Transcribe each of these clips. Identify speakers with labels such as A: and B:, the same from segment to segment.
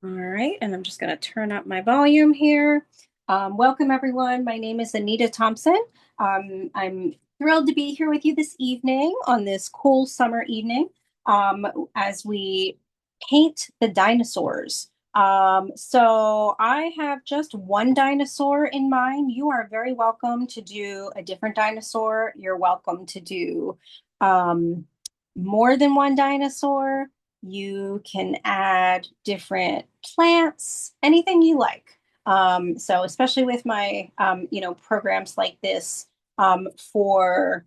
A: All right, and I'm just going to turn up my volume here. Welcome, everyone. My name is Anita Thompson. I'm thrilled to be here with you this evening on this cool summer evening as we paint the dinosaurs. So I have just one dinosaur in mind. You are very welcome to do a different dinosaur. You're welcome to do um, more than one dinosaur. You can add different plants, anything you like. So especially with my, programs like this for,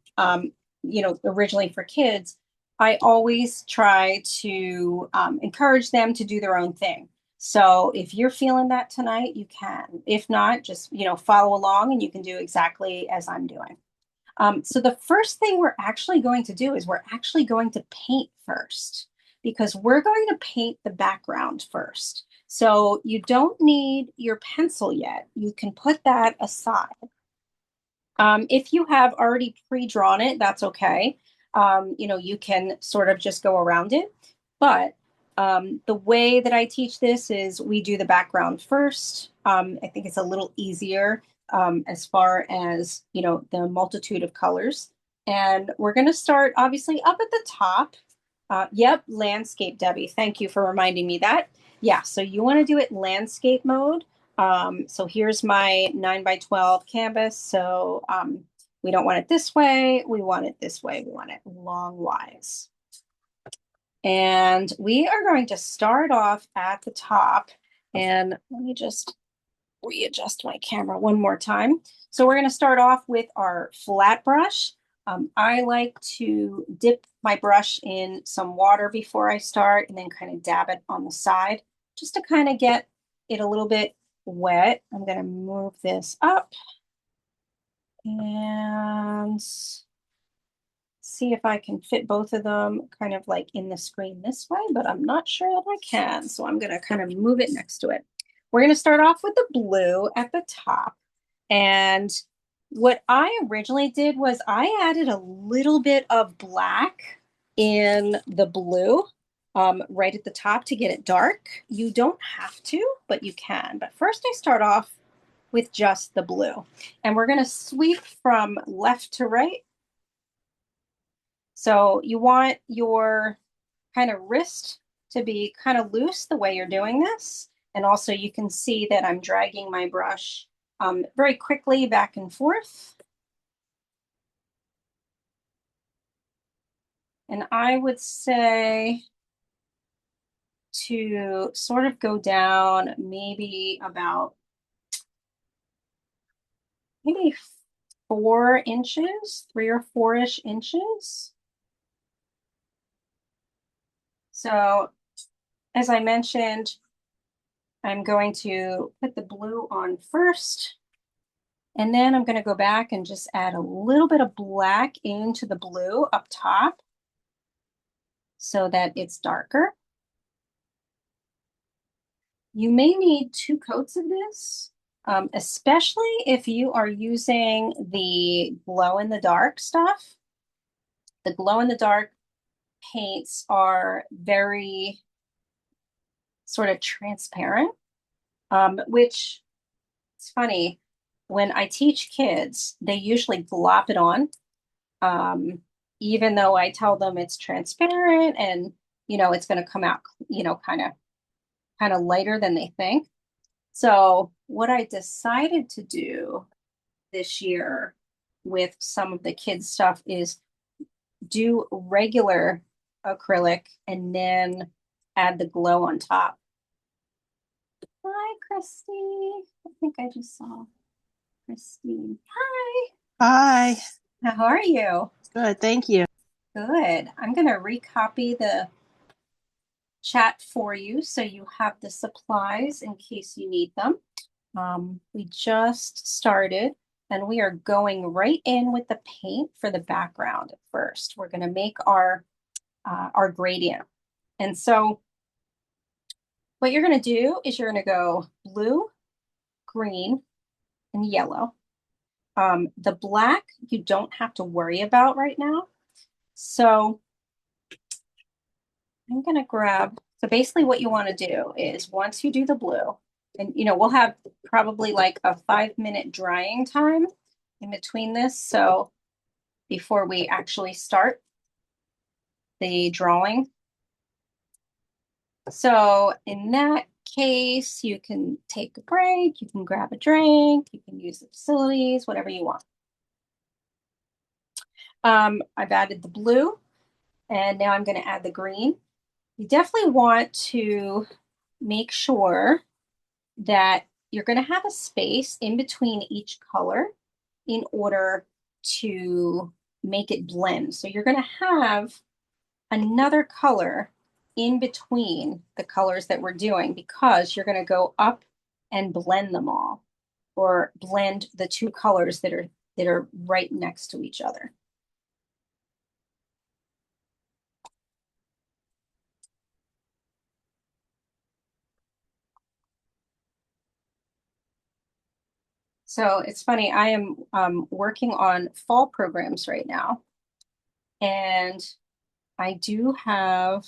A: originally for kids, I always try to encourage them to do their own thing. So if you're feeling that tonight, you can. If not, just, follow along and you can do exactly as I'm doing. So the first thing we're actually going to do is we're actually going to paint first because we're going to paint the background first. So you don't need your pencil yet. You can put that aside. If you have already pre-drawn it, that's okay. You can sort of just go around it. But the way that I teach this is we do the background first. I think it's a little easier as far as, the multitude of colors. And we're going to start obviously up at the top. Yep, landscape, Debbie. Thank you for reminding me that. Yeah, so you want to do it landscape mode. So here's my 9 by 12 canvas. So we don't want it this way. We want it this way. We want it longwise. And we are going to start off at the top. And let me just readjust my camera one more time. So we're going to start off with our flat brush. I like to dip my brush in some water before I start and then kind of dab it on the side just to kind of get it a little bit wet. I'm going to move this up and see if I can fit both of them kind of like in the screen this way, but I'm not sure that I can. So I'm going to kind of move it next to it. We're going to start off with the blue at the top. And what I originally did was I added a little bit of black in the blue right at the top to get it dark. You don't have to, but you can. But first I start off with just the blue. And we're going to sweep from left to right. So you want your kind of wrist to be kind of loose the way you're doing this. And also you can see that I'm dragging my brush very quickly back and forth. And I would say to sort of go down maybe about maybe 4 inches, 3 or 4-ish inches. So as I mentioned, I'm going to put the blue on first. And then I'm going to go back and just add a little bit of black into the blue up top so that it's darker. You may need 2 coats of this, especially if you are using the glow-in-the-dark stuff. The glow-in-the-dark paints are very sort of transparent, which it's funny. When I teach kids, they usually glop it on, even though I tell them it's transparent and, it's going to come out, kind of lighter than they think. So what I decided to do this year with some of the kids' stuff is do regular acrylic and then add the glow on top. Hi, Christy. I think I just saw Christine. Hi.
B: Hi,
A: How are you?
B: good, thank you.
A: Good. I'm going to recopy the chat for you so you have the supplies in case you need them. We just started and we are going right in with the paint for the background at first. We're going to make our gradient. And so what you're going to do is you're going to go blue, green, and yellow. The black you don't have to worry about right now. So I'm going to grab So basically what you want to do is once you do the blue, and we'll have probably like a 5-minute drying time in between this. So before we actually start the drawing. So in that case, you can take a break, you can grab a drink, you can use the facilities, whatever you want. I've added the blue, and now I'm going to add the green. You definitely want to make sure that you're going to have a space in between each color in order to make it blend. So you're going to have another color in between the colors that we're doing because you're going to go up and blend them all, or blend the two colors that are right next to each other. So it's funny, I am working on fall programs right now, and I do have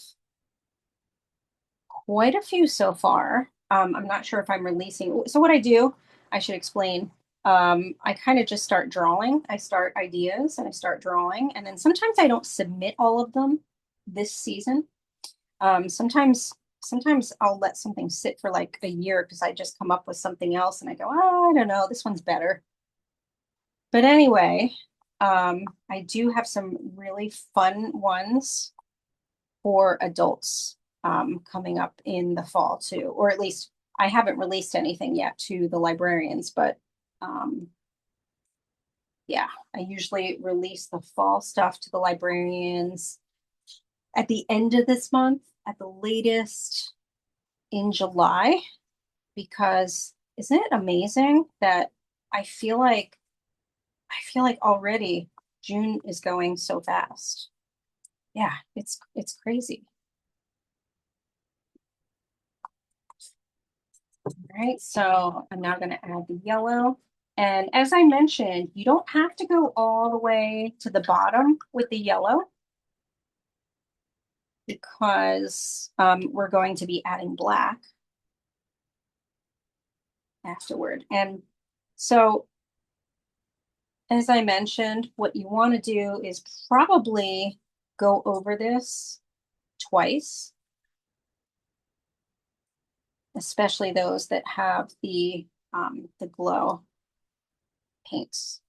A: quite a few so far. I'm not sure if I'm releasing. So what I do, I should explain. I kind of just start drawing. I start ideas and I start drawing, and then sometimes I don't submit all of them this season. Sometimes I'll let something sit for like a year because I just come up with something else and I go, oh, I don't know, this one's better. But anyway, I do have some really fun ones for adults coming up in the fall too, or at least I haven't released anything yet to the librarians, but yeah, I usually release the fall stuff to the librarians at the end of this month, at the latest in July, because isn't it amazing that I feel like already June is going so fast. Yeah, it's crazy. All right, so I'm now going to add the yellow. And as I mentioned, you don't have to go all the way to the bottom with the yellow because we're going to be adding black afterward. And so, as I mentioned, what you want to do is probably go over this twice, especially those that have the glow paints.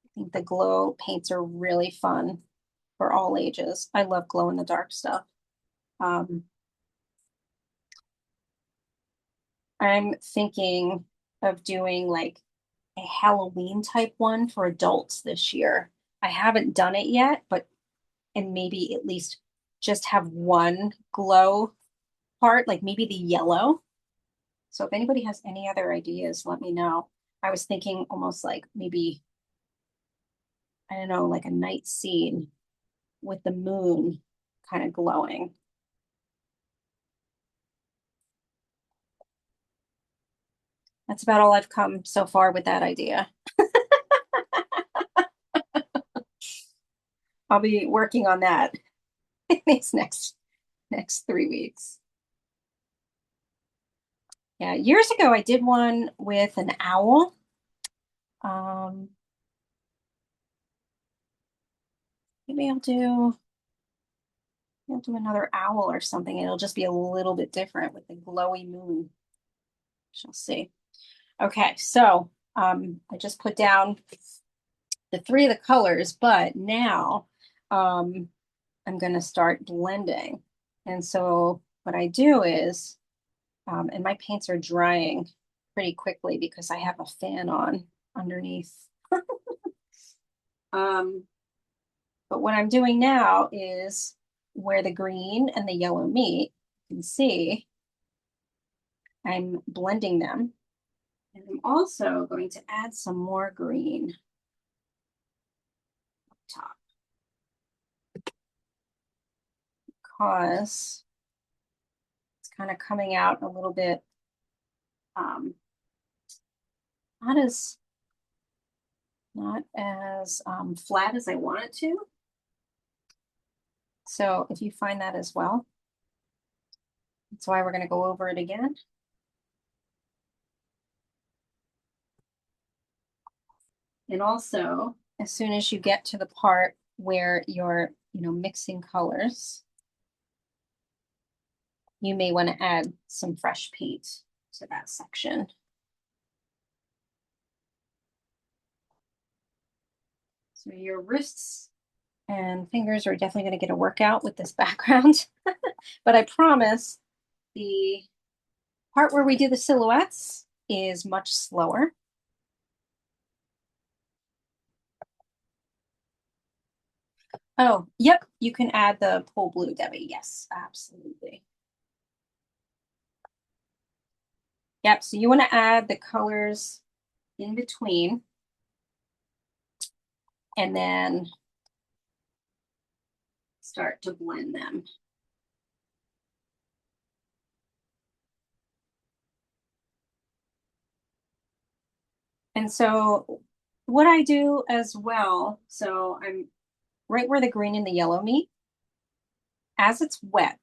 A: I think the glow paints are really fun for all ages. I love glow in the dark stuff. Um, I'm thinking of doing like a Halloween type one for adults this year. I haven't done it yet, but and maybe at least just have one glow part, like maybe the yellow. So if anybody has any other ideas, let me know. I was thinking almost like maybe, I don't know, like a night scene with the moon kind of glowing. That's about all I've come so far with that idea. I'll be working on that these next 3 weeks. Yeah, years ago I did one with an owl. Um, maybe I'll do another owl or something. It'll just be a little bit different with the glowy moon. Shall see. Okay, so I just put down the three of the colors, but now I'm going to start blending. And so what I do is, and my paints are drying pretty quickly because I have a fan on underneath. um, but what I'm doing now is where the green and the yellow meet, you can see I'm blending them. And I'm also going to add some more green up top because it's kind of coming out a little bit um, not as flat as I want it to. So if you find that as well, That's why we're going to go over it again. And also, as soon as you get to the part where you're, mixing colors, you may want to add some fresh paint to that section. So your wrists and fingers are definitely going to get a workout with this background. But I promise the part where we do the silhouettes is much slower. Oh, yep, you can add the pole blue, Debbie. Yes, absolutely. Yep, so you want to add the colors in between and then start to blend them. And so what I do as well, so I'm right where the green and the yellow meet. As it's wet,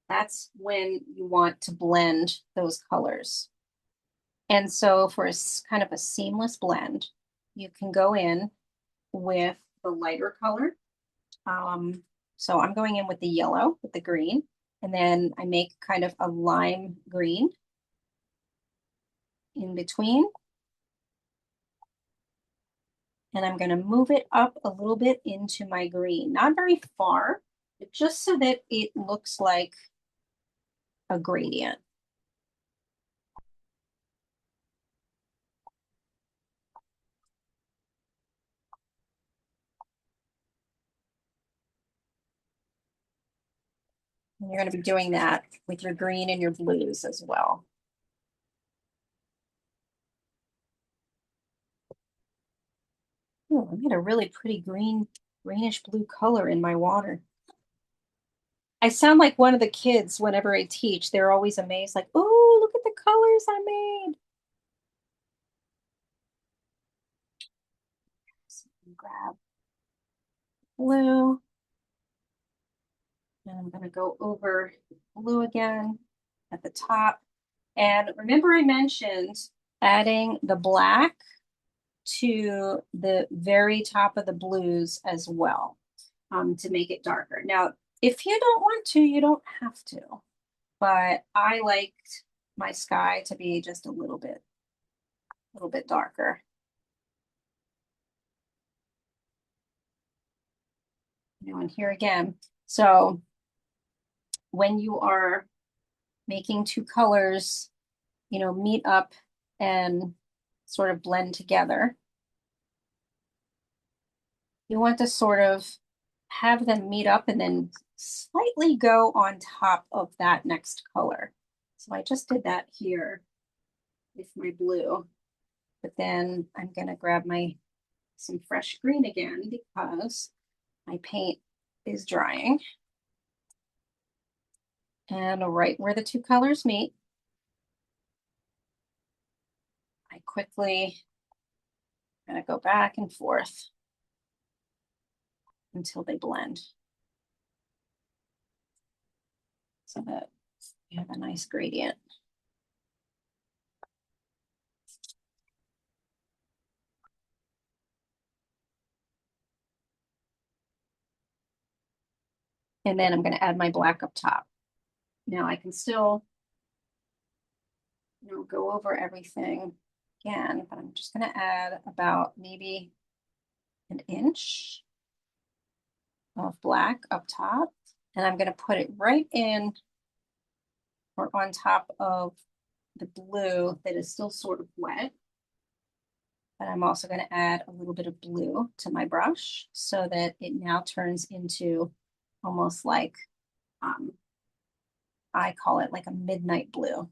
A: that's when you want to blend those colors. And so for a kind of a seamless blend, you can go in with the lighter color. So I'm going in with the yellow, with the green, and then I make kind of a lime green in between. And I'm going to move it up a little bit into my green, not very far, but just so that it looks like a gradient. And you're going to be doing that with your green and your blues as well. Oh, I got a really pretty greenish blue color in my water. I sound like one of the kids whenever I teach. They're always amazed, like, oh, look at the colors I made. So grab blue. And I'm going to go over blue again at the top. And remember I mentioned adding the black to the very top of the blues as well, to make it darker. Now, if you don't want to, you don't have to. But I liked my sky to be just a little bit darker. And here again. So when you are making two colors, meet up and sort of blend together, you want to sort of have them meet up and then slightly go on top of that next color. So I just did that here with my blue, but then I'm going to grab some fresh green again because my paint is drying. And right where the two colors meet, I quickly going to go back and forth until they blend so that you have a nice gradient. And then I'm going to add my black up top. Now I can still, go over everything again, but I'm just going to add about maybe an inch of black up top. And I'm going to put it right in or on top of the blue that is still sort of wet. But I'm also going to add a little bit of blue to my brush so that it now turns into almost like, I call it like a midnight blue.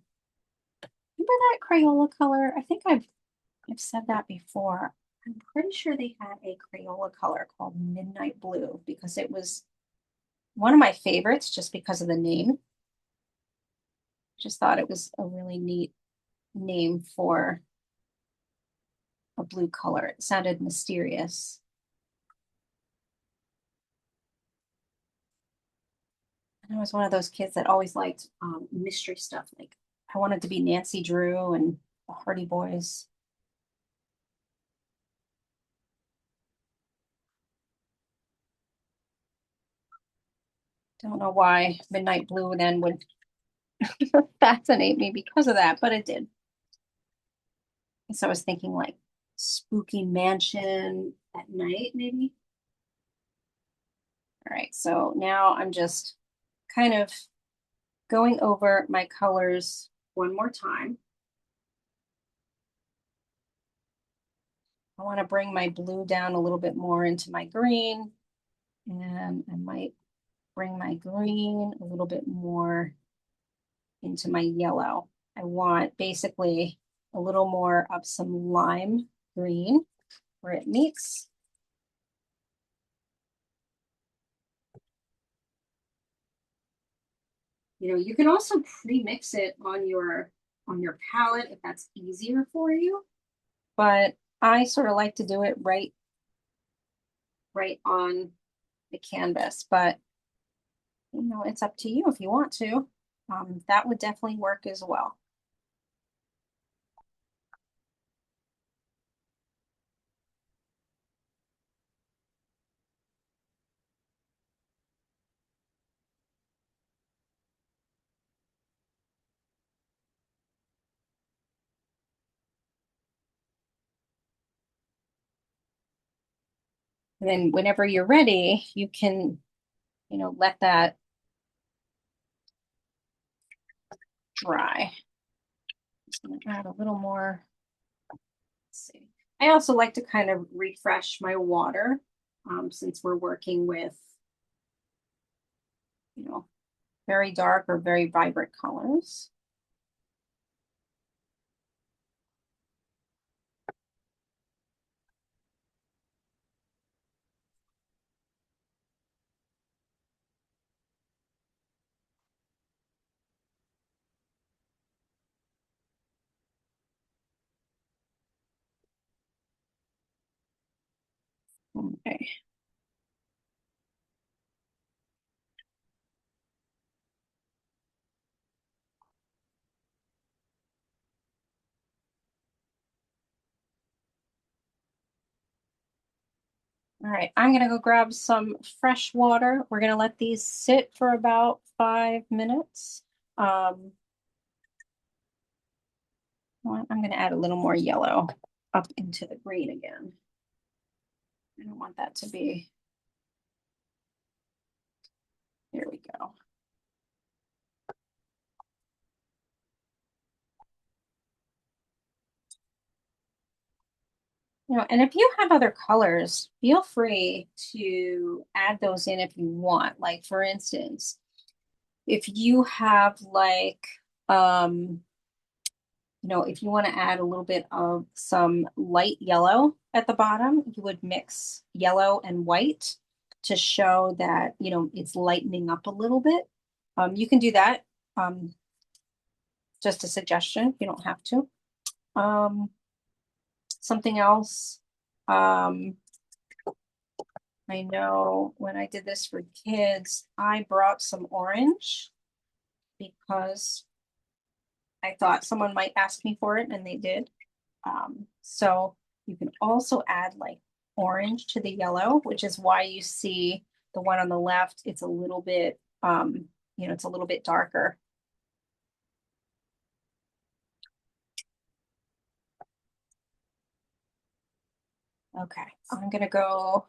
A: Remember that Crayola color? I think I've said that before. I'm pretty sure they had a Crayola color called Midnight Blue because it was one of my favorites just because of the name. Just thought it was a really neat name for a blue color. It sounded mysterious. I was one of those kids that always liked mystery stuff. Like I wanted to be Nancy Drew and the Hardy Boys. Don't know why Midnight Blue then would fascinate me because of that, but it did. So I was thinking like spooky mansion at night, maybe. All right, so now I'm just kind of going over my colors one more time. I want to bring my blue down a little bit more into my green, and I might bring my green a little bit more into my yellow. I want basically a little more of some lime green where it meets. You can also pre-mix it on your palette if that's easier for you. But I sort of like to do it right on the canvas. But it's up to you if you want to. That would definitely work as well. And then whenever you're ready, you can, let that dry. Just gonna add a little more. Let's see. I also like to kind of refresh my water since we're working with, you know, very dark or very vibrant colors. Okay. All right, I'm gonna go grab some fresh water. We're gonna let these sit for about 5 minutes. I'm gonna add a little more yellow up into the green again. I don't want that to be, here we go. And if you have other colors, feel free to add those in if you want. Like for instance, if you have like, um, if you want to add a little bit of some light yellow at the bottom, you would mix yellow and white to show that, it's lightening up a little bit. You can do that. Um, just a suggestion. You don't have to. Um, something else. Um, I know when I did this for kids, I brought some orange because I thought someone might ask me for it, and they did. So you can also add like orange to the yellow, which is why you see the one on the left, it's a little bit, it's a little bit darker. Okay, I'm gonna go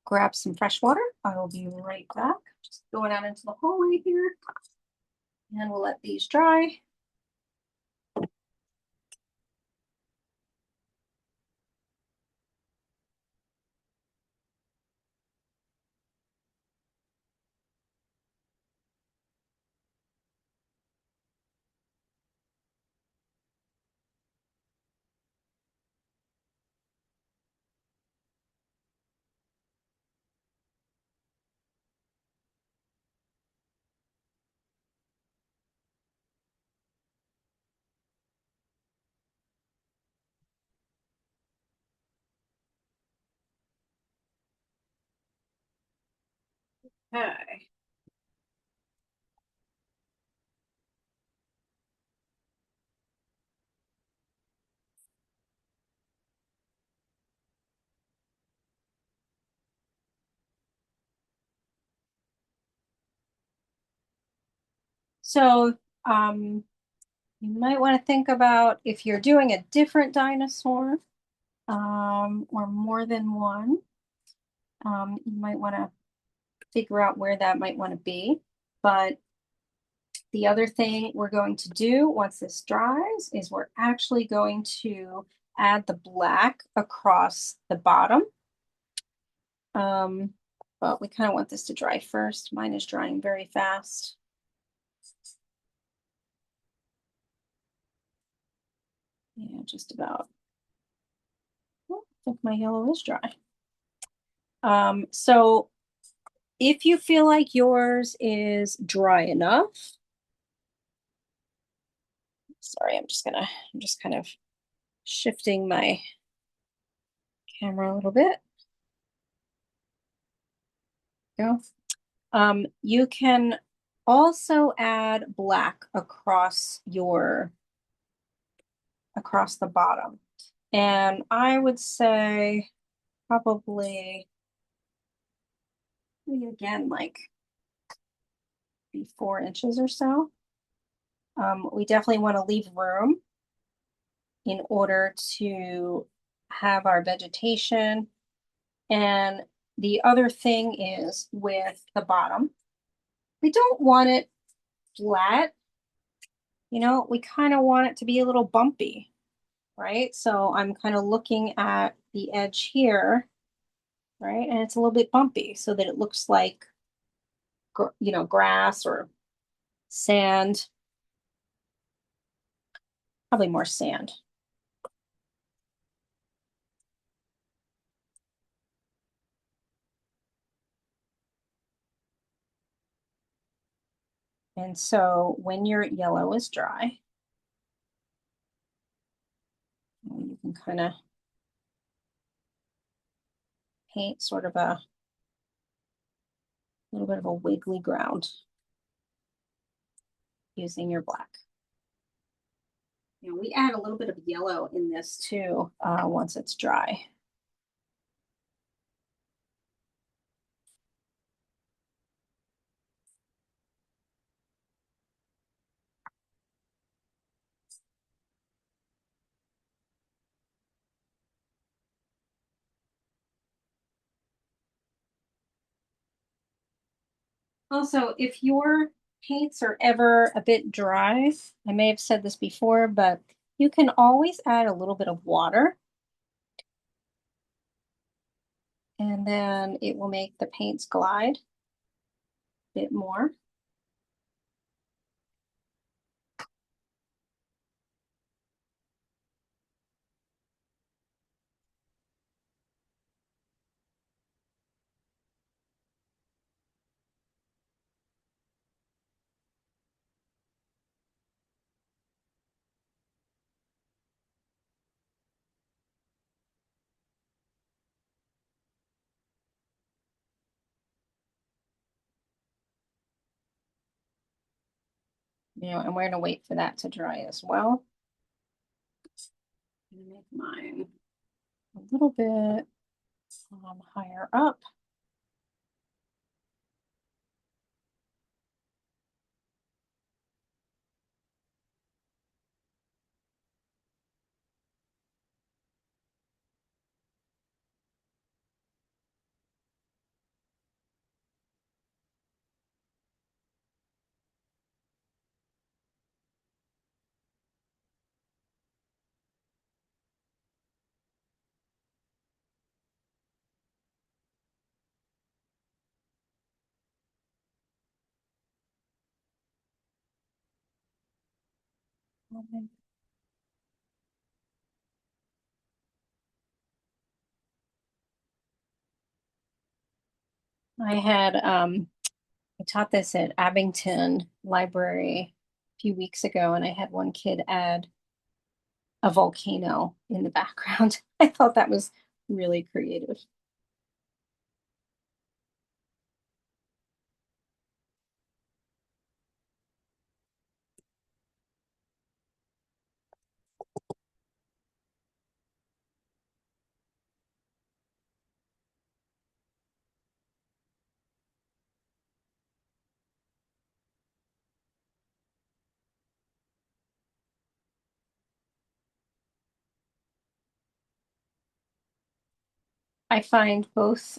A: grab some fresh water. I will be right back. Just going out into the hallway here, and we'll let these dry. Okay. So you might want to think about if you're doing a different dinosaur or more than one, you might want to figure out where that might want to be. But the other thing we're going to do once this dries is we're actually going to add the black across the bottom. Um, but we kind of want this to dry first. Mine is drying very fast. Yeah, just about. Oh, I think my yellow is dry. So if you feel like yours is dry enough, sorry, I'm just kind of shifting my camera a little bit. Go. You can also add black across the bottom. And I would say probably again like be 4 inches or so. We definitely want to leave room in order to have our vegetation. And the other thing is with the bottom, we don't want it flat. We kind of want it to be a little bumpy, right? So I'm kind of looking at the edge here, right? And it's a little bit bumpy so that it looks like, grass or sand, probably more sand. And so when your yellow is dry, you can kind of paint sort of a little bit of a wiggly ground using your black. We add a little bit of yellow in this too once it's dry. Also, if your paints are ever a bit dry, I may have said this before, but you can always add a little bit of water and then it will make the paints glide a bit more. And we're gonna wait for that to dry as well. I'm gonna make mine a little bit higher up. I taught this at Abington Library a few weeks ago, and I had one kid add a volcano in the background. I thought that was really creative. I find both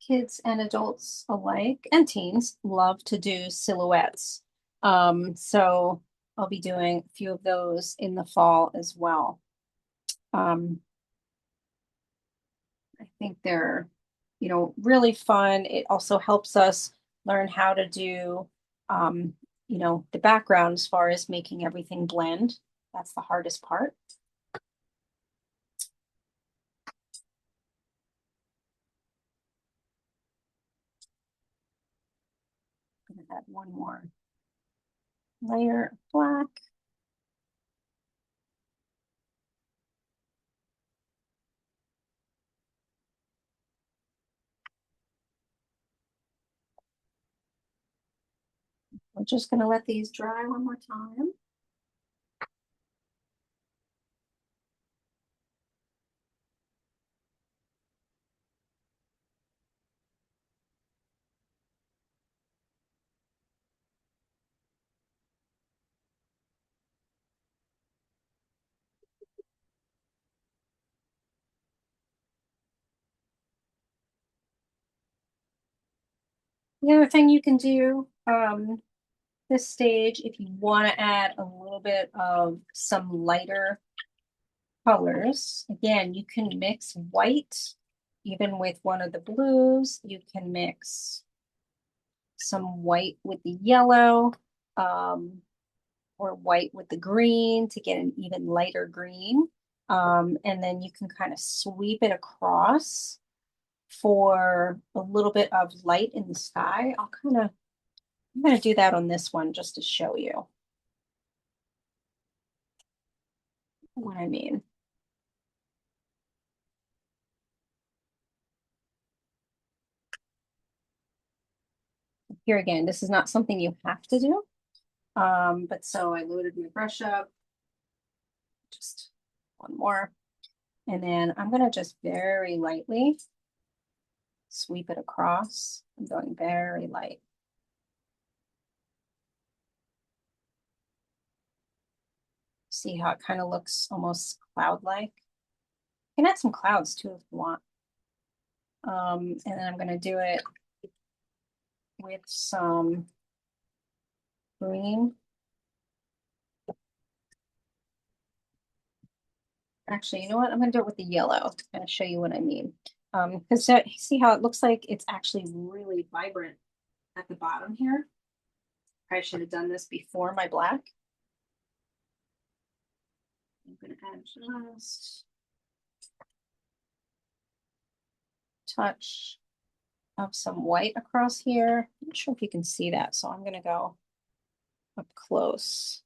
A: kids and adults alike and teens love to do silhouettes. So I'll be doing a few of those in the fall as well. Um, I think they're, really fun. It also helps us learn how to do, um, the background as far as making everything blend. That's the hardest part. I'm gonna add one more layer of black. We're just gonna let these dry one more time. The other thing you can do, this stage, if you want to add a little bit of some lighter colors, again, you can mix white even with one of the blues. You can mix some white with the yellow, or white with the green to get an even lighter green. And then you can kind of sweep it across for a little bit of light in the sky. I'm going to do that on this one just to show you what I mean. Here again, this is not something you have to do. But so I loaded my brush up, just one more. And then I'm gonna just very lightly sweep it across. I'm going very light. See how it kind of looks almost cloud-like? You can add some clouds too if you want. And then I'm gonna do it with some green. Actually, you know what? I'm gonna do it with the yellow to kind of show you what I mean. Because see how it looks like it's actually really vibrant at the bottom here. I should have done this before my black. I'm gonna add just touch of some white across here. I'm not sure if you can see that, so I'm gonna go up close.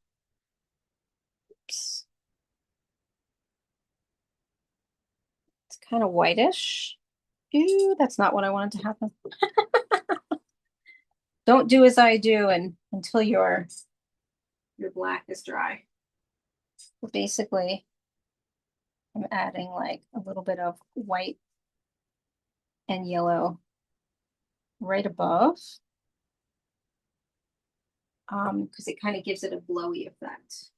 A: Oops. It's kind of whitish. Ew, that's not what I wanted to happen. Don't do as I do and until your black is dry. So basically, I'm adding like a little bit of white and yellow right above, because it kind of gives it a glowy effect.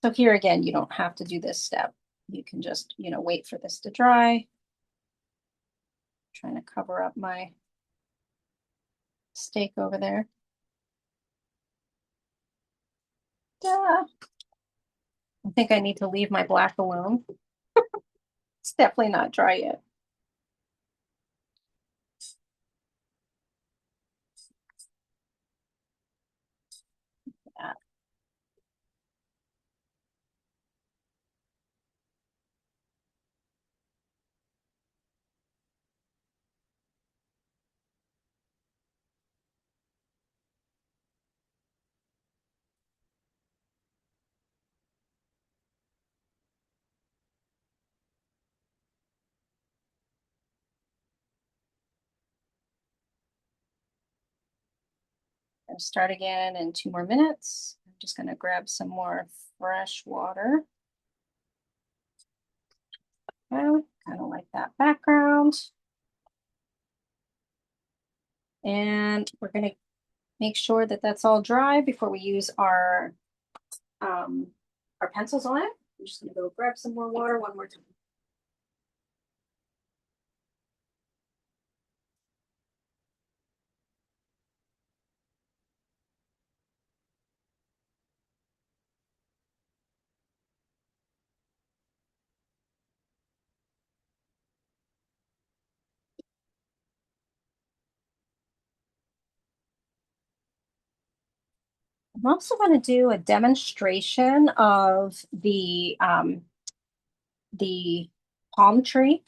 A: So here again, you don't have to do this step. You can just, wait for this to dry. I'm trying to cover up my steak over there. Duh. I think I need to leave my black alone. It's definitely not dry yet. Yeah. I'll start again in 2 more minutes. I'm just going to grab some more fresh water. Okay, kind of like that background. And we're going to make sure that that's all dry before we use our pencils on it. I'm just going to go grab some more water one more time. I'm also going to do a demonstration of the palm tree.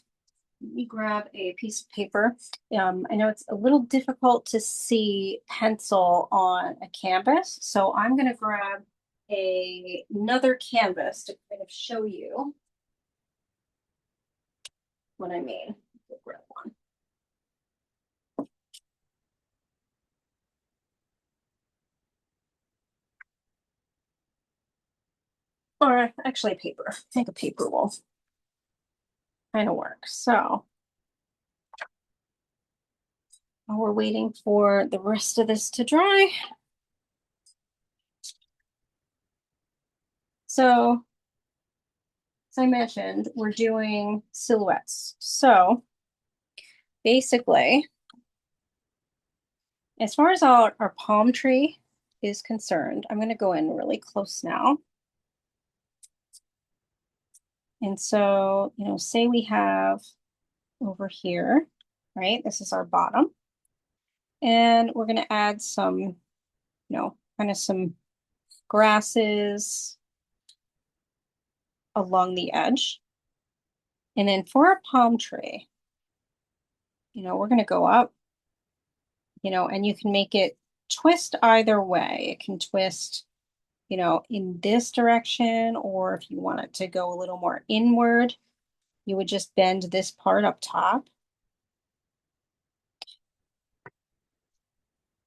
A: Let me grab a piece of paper. I know it's a little difficult to see pencil on a canvas, so I'm going to grab another canvas to kind of show you what I mean. We'll grab one. Or actually paper. I think a paper will kind of work. So while we're waiting for the rest of this to dry. So as I mentioned, we're doing silhouettes. So basically, as far as our palm tree is concerned, I'm going to go in really close now. And so, say we have over here, right? This is our bottom. And we're going to add some, kind of some grasses along the edge. And then for our palm tree, we're going to go up, and you can make it twist either way. It can twist, in this direction, or if you want it to go a little more inward, you would just bend this part up top.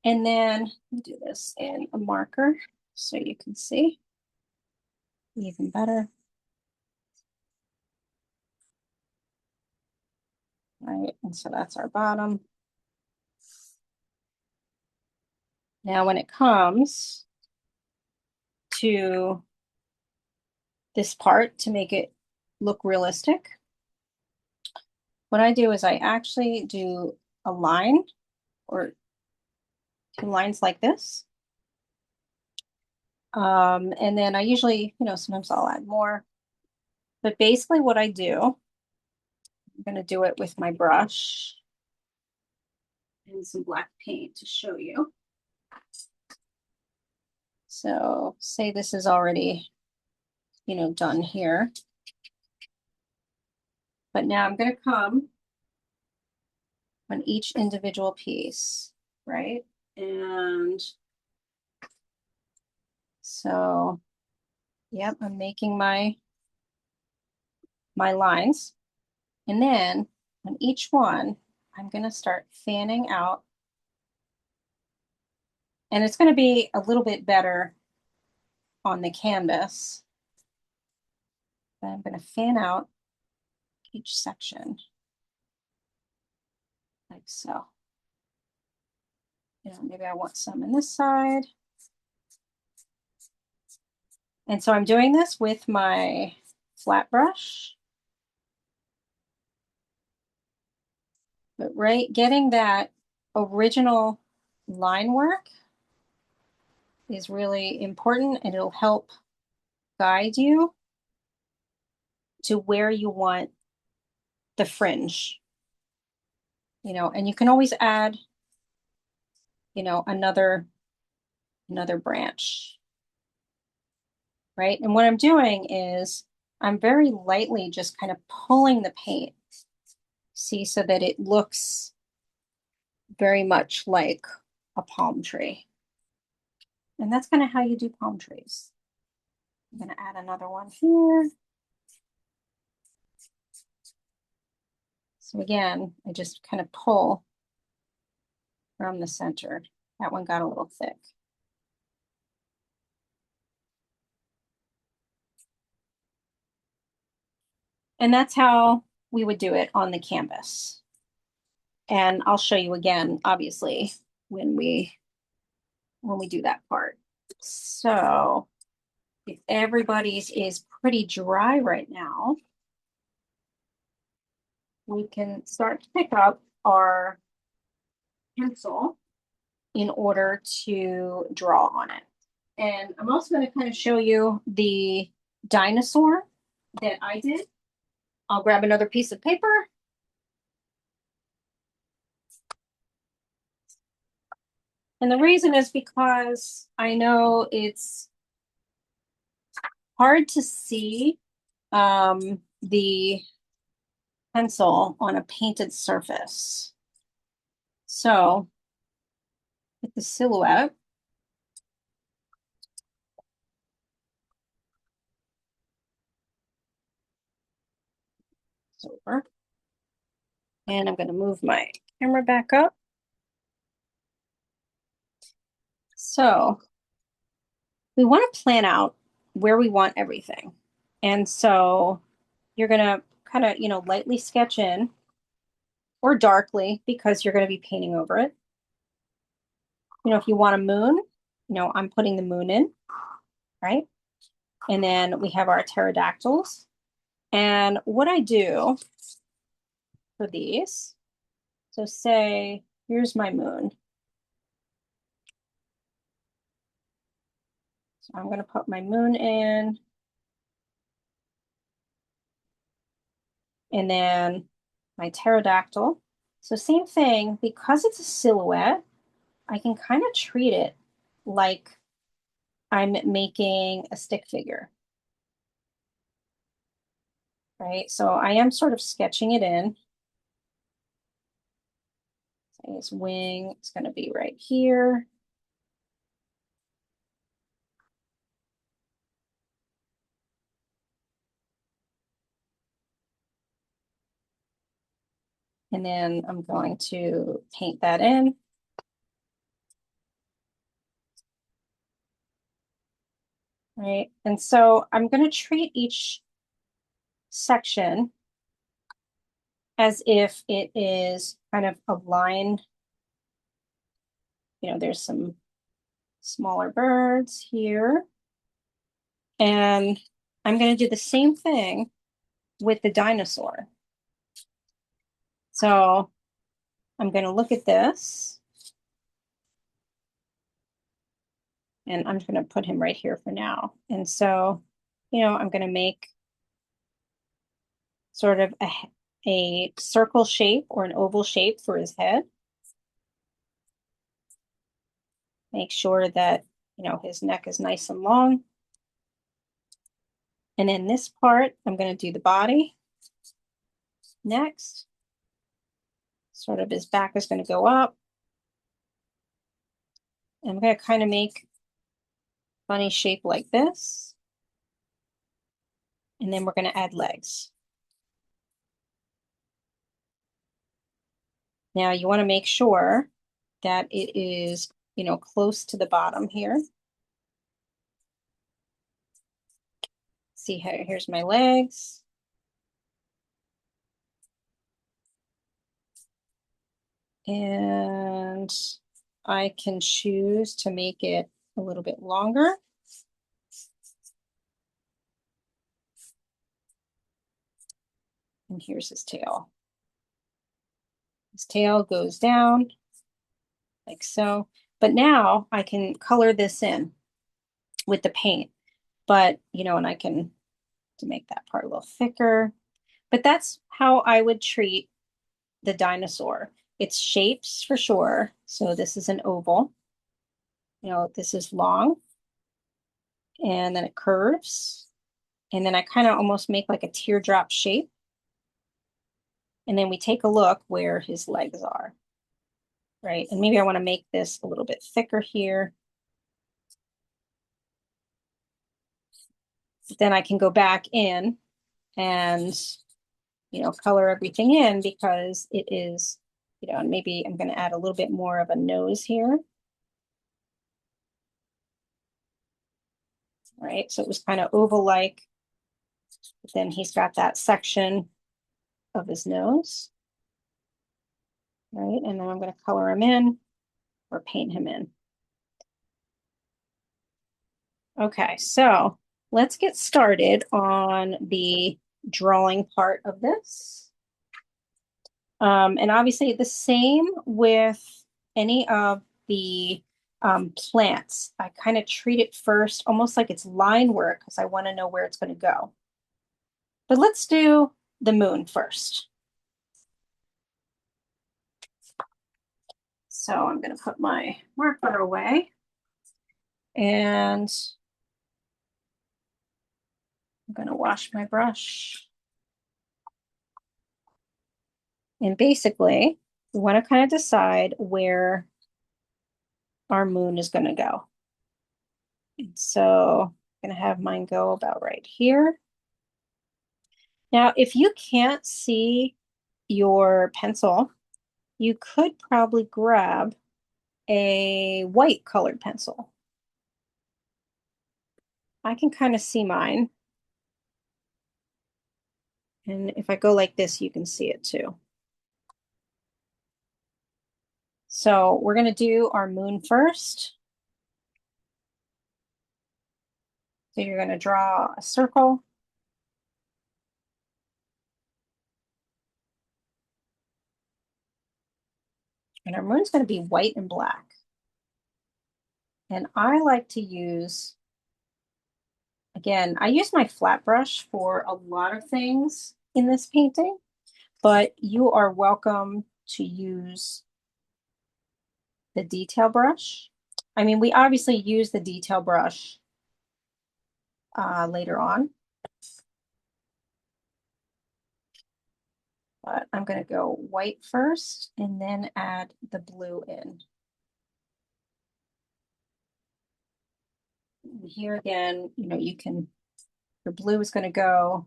A: And then do this in a marker so you can see even better. Right, and so that's our bottom. Now when it comes to this part to make it look realistic, what I do is I actually do a line or two lines like this. And then I usually, sometimes I'll add more. But basically what I do, I'm going to do it with my brush and some black paint to show you. So say this is already, done here. But now I'm going to come on each individual piece, right? And so, yep, I'm making my lines. And then on each one, I'm going to start fanning out. And it's going to be a little bit better on the canvas. But I'm going to fan out each section like so. Maybe I want some in this side. And so I'm doing this with my flat brush. But right, getting that original line work is really important, and it'll help guide you to where you want the fringe. And you can always add, another branch, right? And what I'm doing is I'm very lightly just kind of pulling the paint, see, so that it looks very much like a palm tree. And that's kind of how you do palm trees. I'm going to add another one here. So again, I just kind of pull from the center. That one got a little thick. And that's how we would do it on the canvas. And I'll show you again, obviously, when we do that part. So if everybody's is pretty dry right now, we can start to pick up our pencil in order to draw on it. And I'm also going to kind of show you the dinosaur that I did. I'll grab another piece of paper. And the reason is because I know it's hard to see the pencil on a painted surface. So with the silhouette, it's over. And I'm going to move my camera back up. So we want to plan out where we want everything. And so you're going to kind of, lightly sketch in or darkly because you're going to be painting over it. If you want a moon, I'm putting the moon in, right? And then we have our pterodactyls. And what I do for these, so say, here's my moon. So I'm going to put my moon in. And then my pterodactyl. So same thing, because it's a silhouette, I can kind of treat it like I'm making a stick figure, right? So I am sort of sketching it in. His wing is going to be right here. And then I'm going to paint that in. Right. And so I'm going to treat each section as if it is kind of a line. There's some smaller birds here. And I'm going to do the same thing with the dinosaur. So I'm going to look at this. And I'm just going to put him right here for now. And so, I'm going to make sort of a circle shape or an oval shape for his head. Make sure that, his neck is nice and long. And in this part, I'm going to do the body. Next, sort of his back is going to go up. And I'm going to kind of make a funny shape like this. And then we're going to add legs. Now you want to make sure that it is, close to the bottom here. See how here's my legs. And I can choose to make it a little bit longer. And here's his tail. His tail goes down like so. But now I can color this in with the paint. But, and I can to make that part a little thicker. But that's how I would treat the dinosaur. It's shapes for sure. So this is an oval. This is long. And then it curves. And then I kind of almost make like a teardrop shape. And then we take a look where his legs are, right? And maybe I want to make this a little bit thicker here. Then I can go back in and, color everything in because it is, and maybe I'm going to add a little bit more of a nose here. Right, so it was kind of oval-like. But then he's got that section of his nose, right? And then I'm going to color him in or paint him in. Okay, so let's get started on the drawing part of this. And obviously the same with any of the plants. I kind of treat it first, almost like it's line work, because I want to know where it's going to go. But let's do the moon first. So I'm going to put my marker away and I'm going to wash my brush. And basically, we want to kind of decide where our moon is going to go. And so I'm going to have mine go about right here. Now, if you can't see your pencil, you could probably grab a white colored pencil. I can kind of see mine. And if I go like this, you can see it too. So we're going to do our moon first. So you're going to draw a circle. And our moon's going to be white and black. And I like to use, again, I use my flat brush for a lot of things in this painting, but you are welcome to use the detail brush. I mean, we obviously use the detail brush later on, but I'm going to go white first and then add the blue in. And here again, you know, your blue is going to go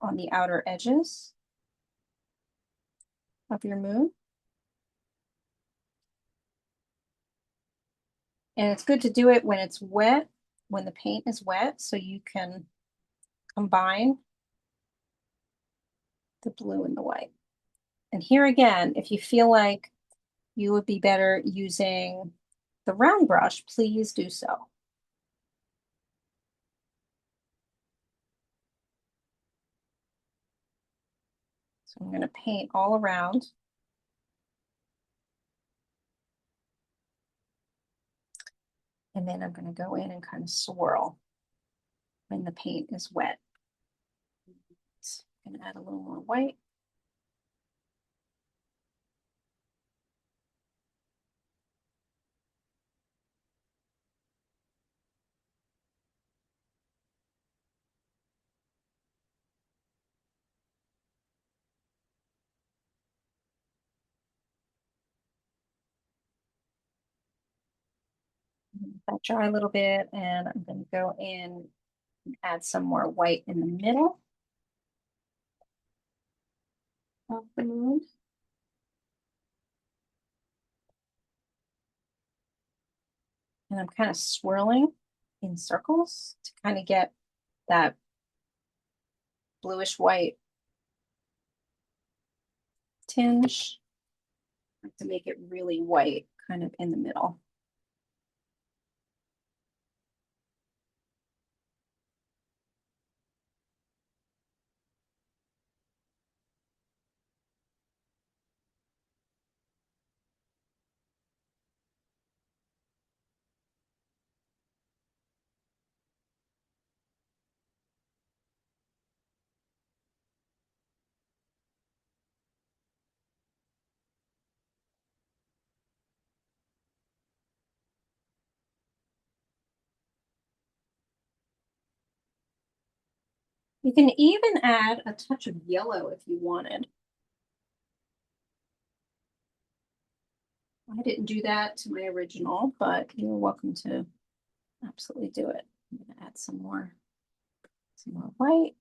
A: on the outer edges of your moon. And it's good to do it when it's wet, when the paint is wet, so you can combine the blue and the white. And here again, if you feel like you would be better using the round brush, please do so. So I'm going to paint all around. And then I'm going to go in and kind of swirl when the paint is wet. I'm going to add a little more white. Let dry a little bit, and I'm going to go in and add some more white in the middle of the moon. And I'm kind of swirling in circles to kind of get that bluish white tinge. I have to make it really white kind of in the middle. You can even add a touch of yellow if you wanted. I didn't do that to my original, but you're welcome to absolutely do it. I'm going to add some more white.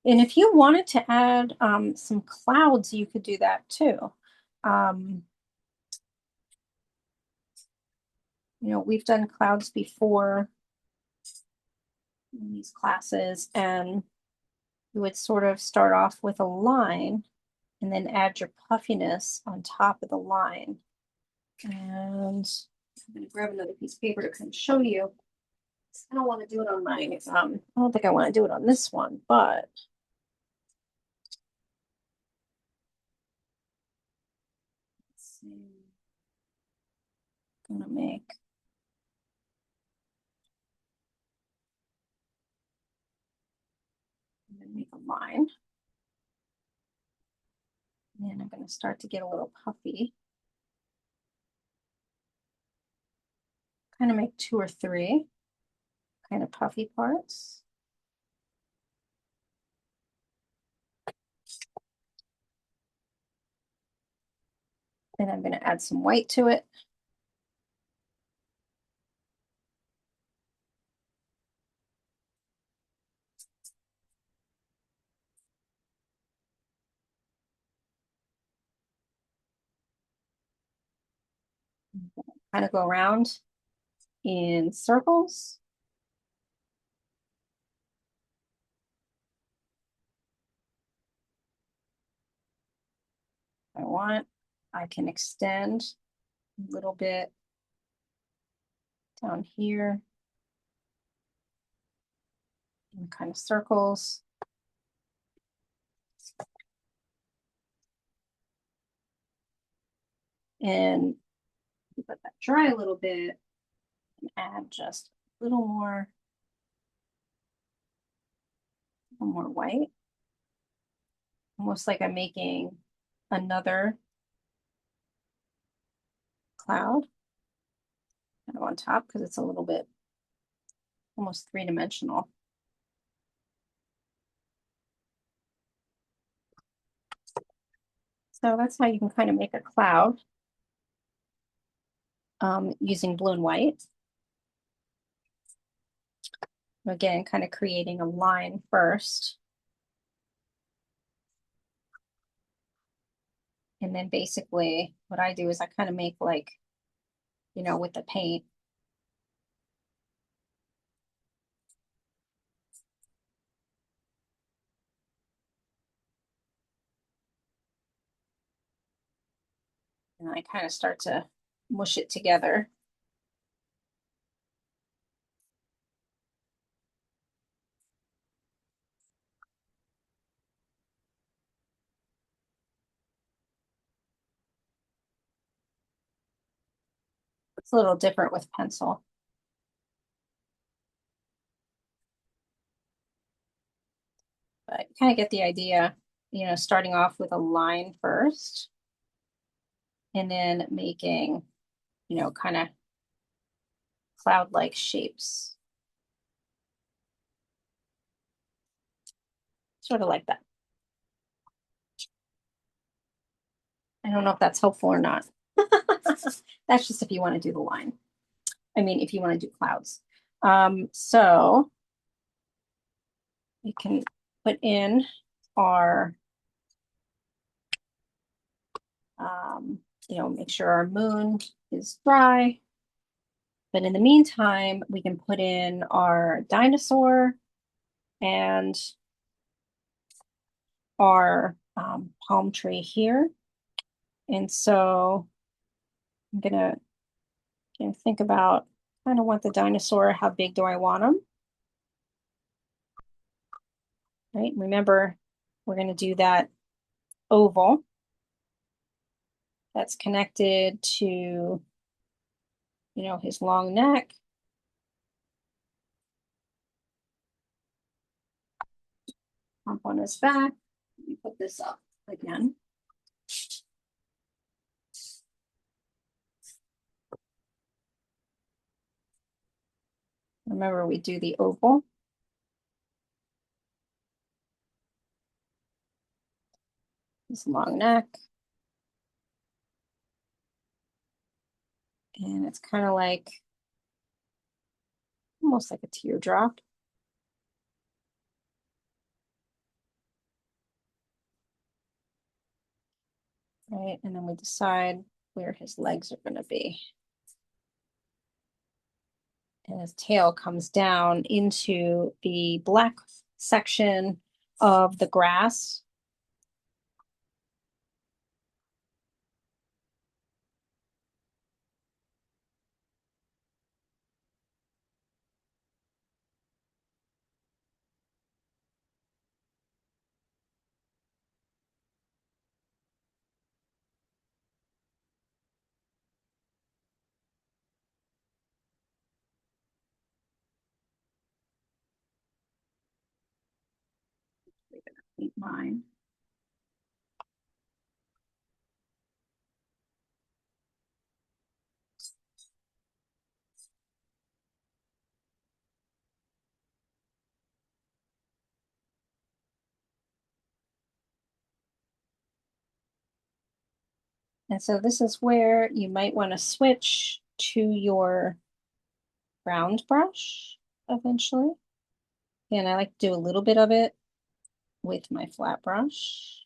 A: And if you wanted to add some clouds, you could do that too. Um, we've done clouds before in these classes, and you would sort of start off with a line and then add your puffiness on top of the line. And I'm going to grab another piece of paper to kind of show you. I don't want to do it on my, I don't think I want to do it on this one, but let's see. I'm going to make a line. And I'm going to start to get a little puffy. Kind of make 2 or 3 kind of puffy parts. Then I'm going to add some white to it. Kind of go around in circles. If I want, I can extend a little bit down here in kind of circles. And let that dry a little bit and add just a little more white. Almost like I'm making another cloud kind of on top because it's a little bit almost 3-dimensional. So that's how you can kind of make a cloud using blue and white. Again, kind of creating a line first. And then basically what I do is I kind of make like, with the paint. And I kind of start to mush it together. It's a little different with pencil. But you kind of get the idea, starting off with a line first and then making, kind of cloud-like shapes. Sort of like that. I don't know if that's helpful or not. That's just if you want to do the line. I mean, if you want to do clouds. So we can put in our, make sure our moon is dry. But in the meantime, we can put in our dinosaur and our palm tree here. And so I'm gonna think about, kind of want the dinosaur, how big do I want them? Right, remember, we're gonna do that oval that's connected to, his long neck. Hump on his back. Let me put this up again. Remember, we do the oval. His long neck. And it's kind of like, almost like a teardrop. right? And then we decide where his legs are going to be. And his tail comes down into the black section of the grass. Eat mine. And so this is where you might want to switch to your round brush eventually. And I like to do a little bit of it with my flat brush.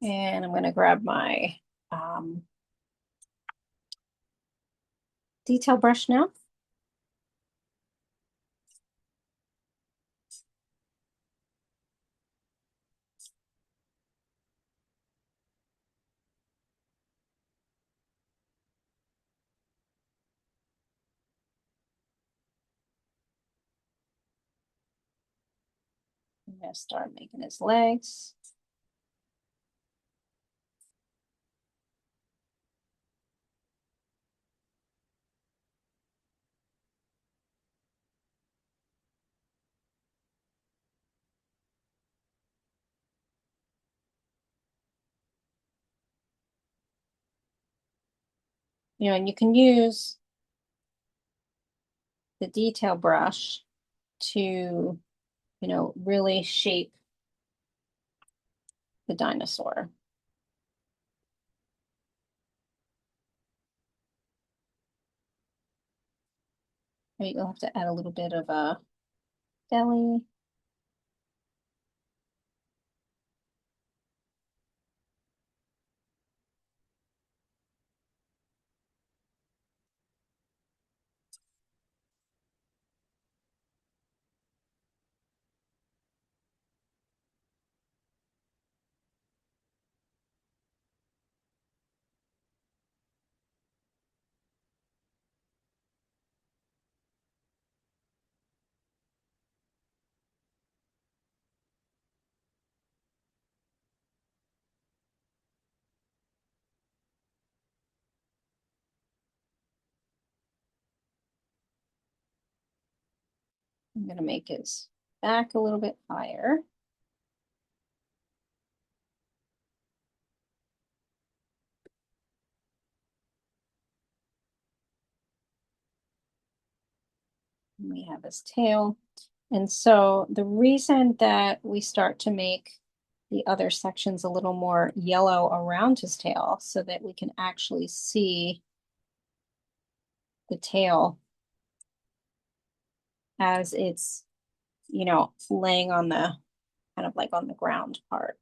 A: And I'm going to grab my detail brush now. I'm going to start making his legs. And you can use the detail brush to, really shape the dinosaur. Right, you'll have to add a little bit of a belly. I'm going to make his back a little bit higher. And we have his tail. And so the reason that we start to make the other sections a little more yellow around his tail so that we can actually see the tail as it's, laying on the kind of like on the ground part.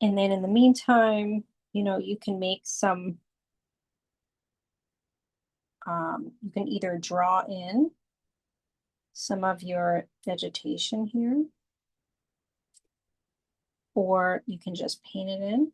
A: And then in the meantime, you can make some, you can either draw in some of your vegetation here, or you can just paint it in.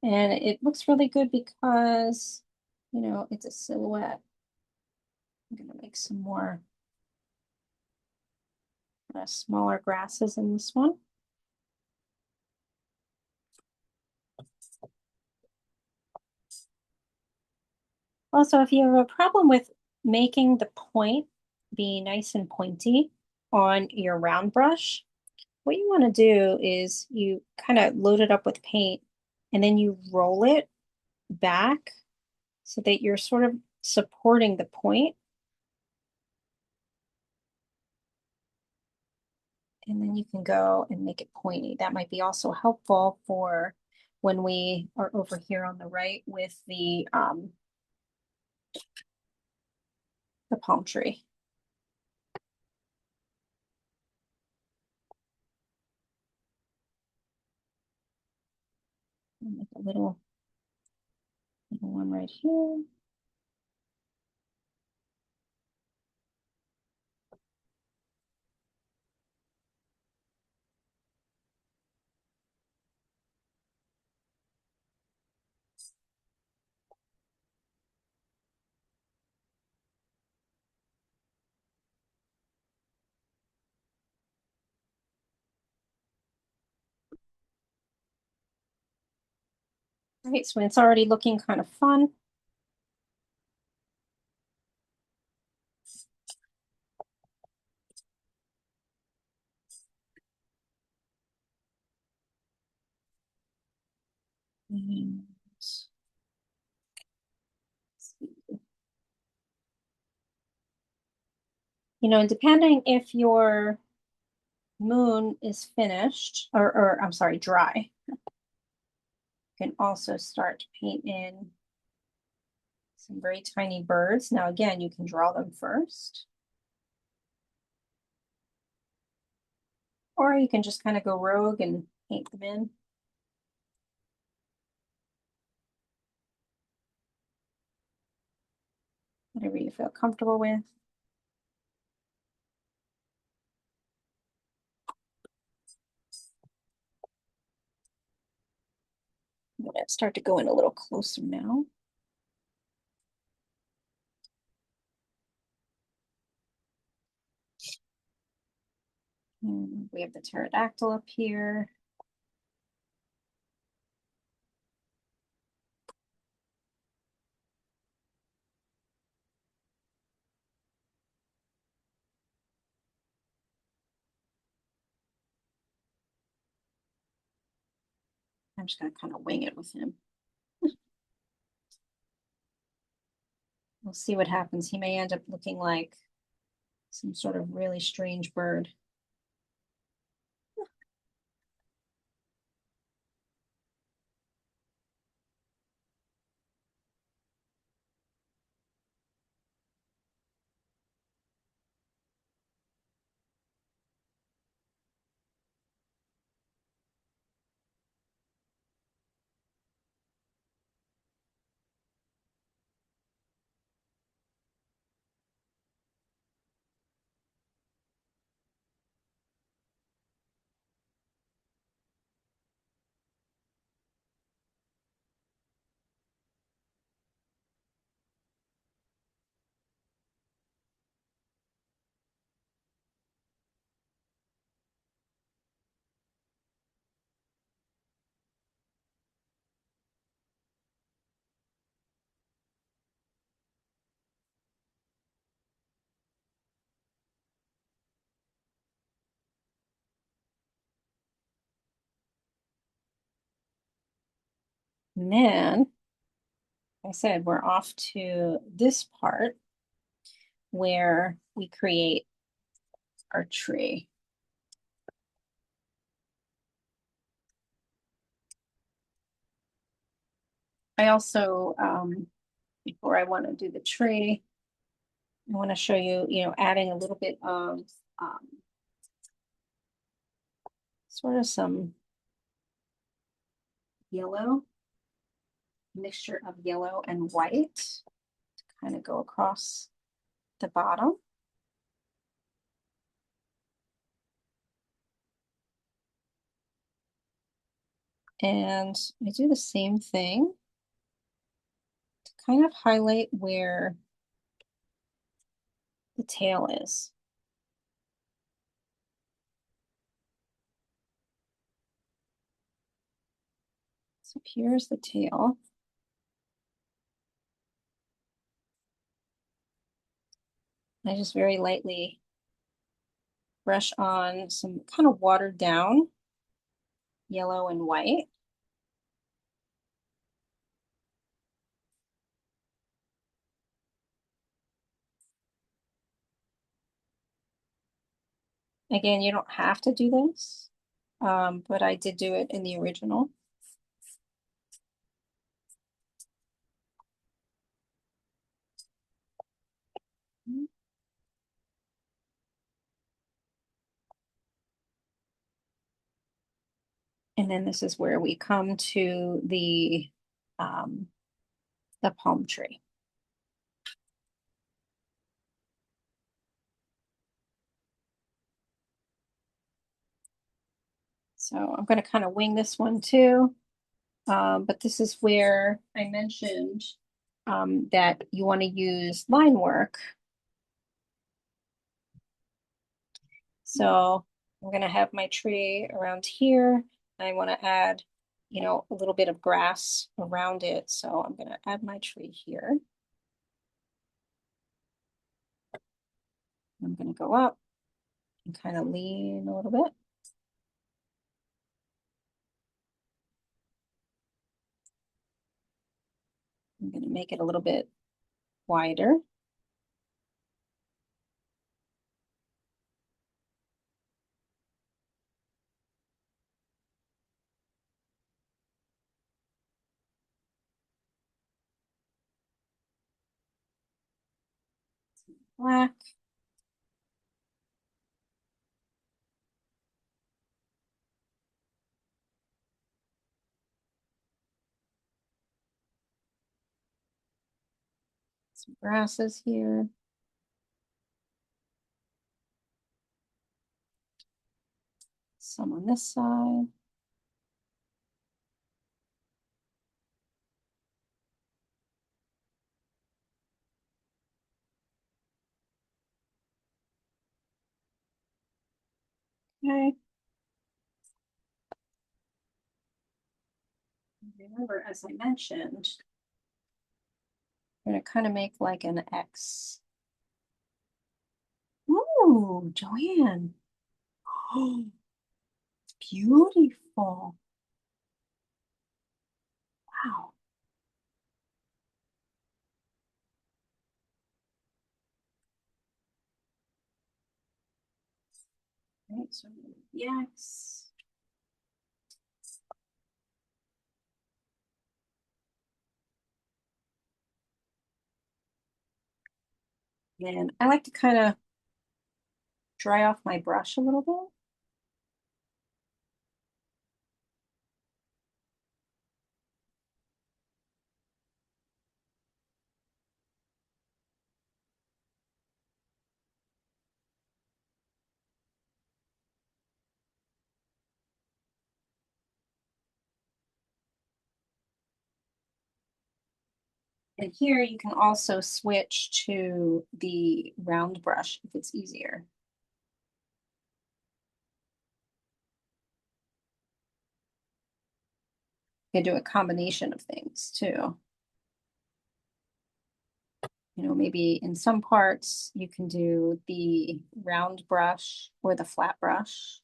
A: And it looks really good because, it's a silhouette. I'm gonna make some more smaller grasses in this one. Also, if you have a problem with making the point be nice and pointy on your round brush, what you want to do is you kind of load it up with paint and then you roll it back so that you're sort of supporting the point. And then you can go and make it pointy. That might be also helpful for when we are over here on the right with the palm tree. Make a little one right here. All right, so it's already looking kind of fun. And depending if your moon is finished, or I'm sorry, dry, you can also start to paint in some very tiny birds. Now, again, you can draw them first. Or you can just kind of go rogue and paint them in. Whatever you feel comfortable with. I'm going to start to go in a little closer now. And we have the pterodactyl up here. I'm just going to kind of wing it with him. We'll see what happens. He may end up looking like some sort of really strange bird. And then, like I said, we're off to this part where we create our tree. I also, before I want to do the tree, I want to show you, adding a little bit of sort of some yellow, mixture of yellow and white to kind of go across the bottom. And I do the same thing to kind of highlight where the tail is. So here's the tail. I just very lightly brush on some kind of watered down yellow and white. Again, you don't have to do this, but I did do it in the original. And then this is where we come to the palm tree. So I'm going to kind of wing this one too. But this is where I mentioned that you want to use line work. So I'm going to have my tree around here. I want to add, a little bit of grass around it. So I'm going to add my tree here. I'm going to go up and kind of lean a little bit. I'm going to make it a little bit wider. Black. Some grasses here. Some on this side. Okay. Remember, as I mentioned, I'm going to kind of make like an X. Ooh, Joanne. Oh, it's beautiful. Wow. Right, so yes. And I like to kind of dry off my brush a little bit. And here you can also switch to the round brush if it's easier. You can do a combination of things too. Maybe in some parts you can do the round brush or the flat brush.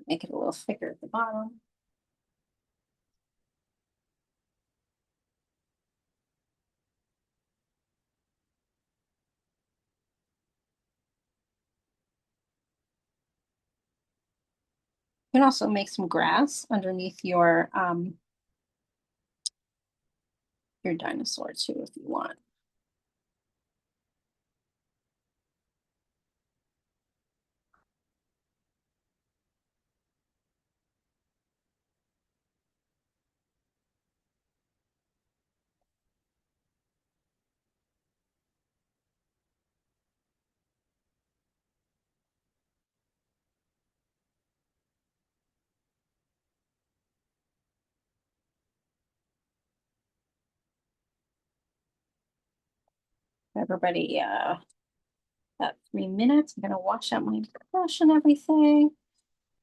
A: Make it a little thicker at the bottom. You can also make some grass underneath your dinosaur too if you want. Everybody, about 3 minutes. I'm gonna wash out my brush and everything,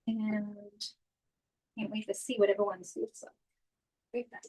A: and can't wait to see what everyone sees. So, right back.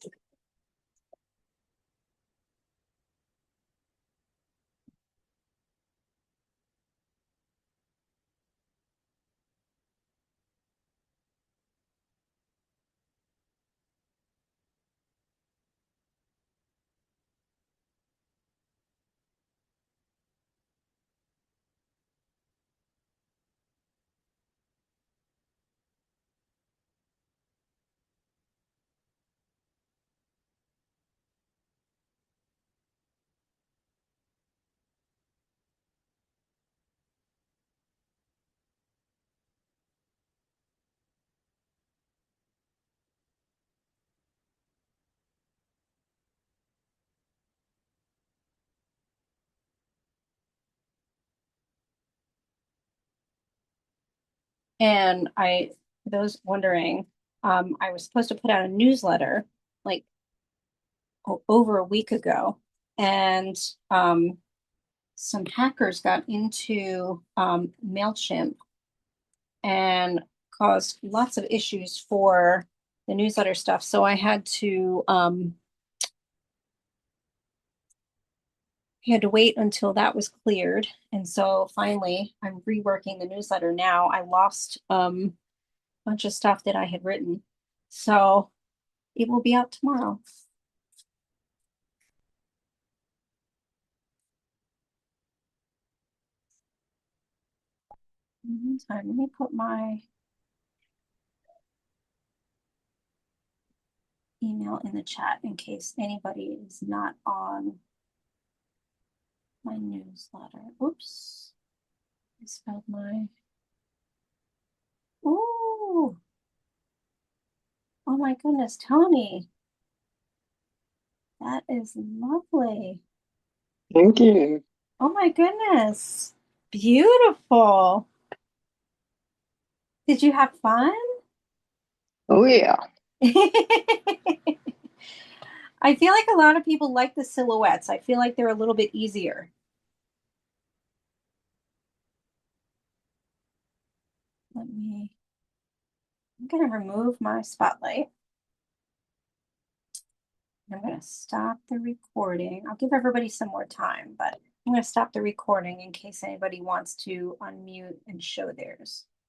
A: And for those wondering, I was supposed to put out a newsletter like over a week ago, and some hackers got into MailChimp and caused lots of issues for the newsletter stuff. So I had to wait until that was cleared. And so finally, I'm reworking the newsletter now. I lost a bunch of stuff that I had written. So it will be out tomorrow. In the meantime, let me put my email in the chat in case anybody is not on my newsletter. Oops. I spelled my. Ooh. Oh my goodness, Tony. That is lovely.
B: Thank you.
A: Oh my goodness. Beautiful. Did you have fun?
B: Oh yeah.
A: I feel like a lot of people like the silhouettes. I feel like they're a little bit easier. I'm going to remove my spotlight. I'm going to stop the recording. I'll give everybody some more time, but I'm going to stop the recording in case anybody wants to unmute and show theirs.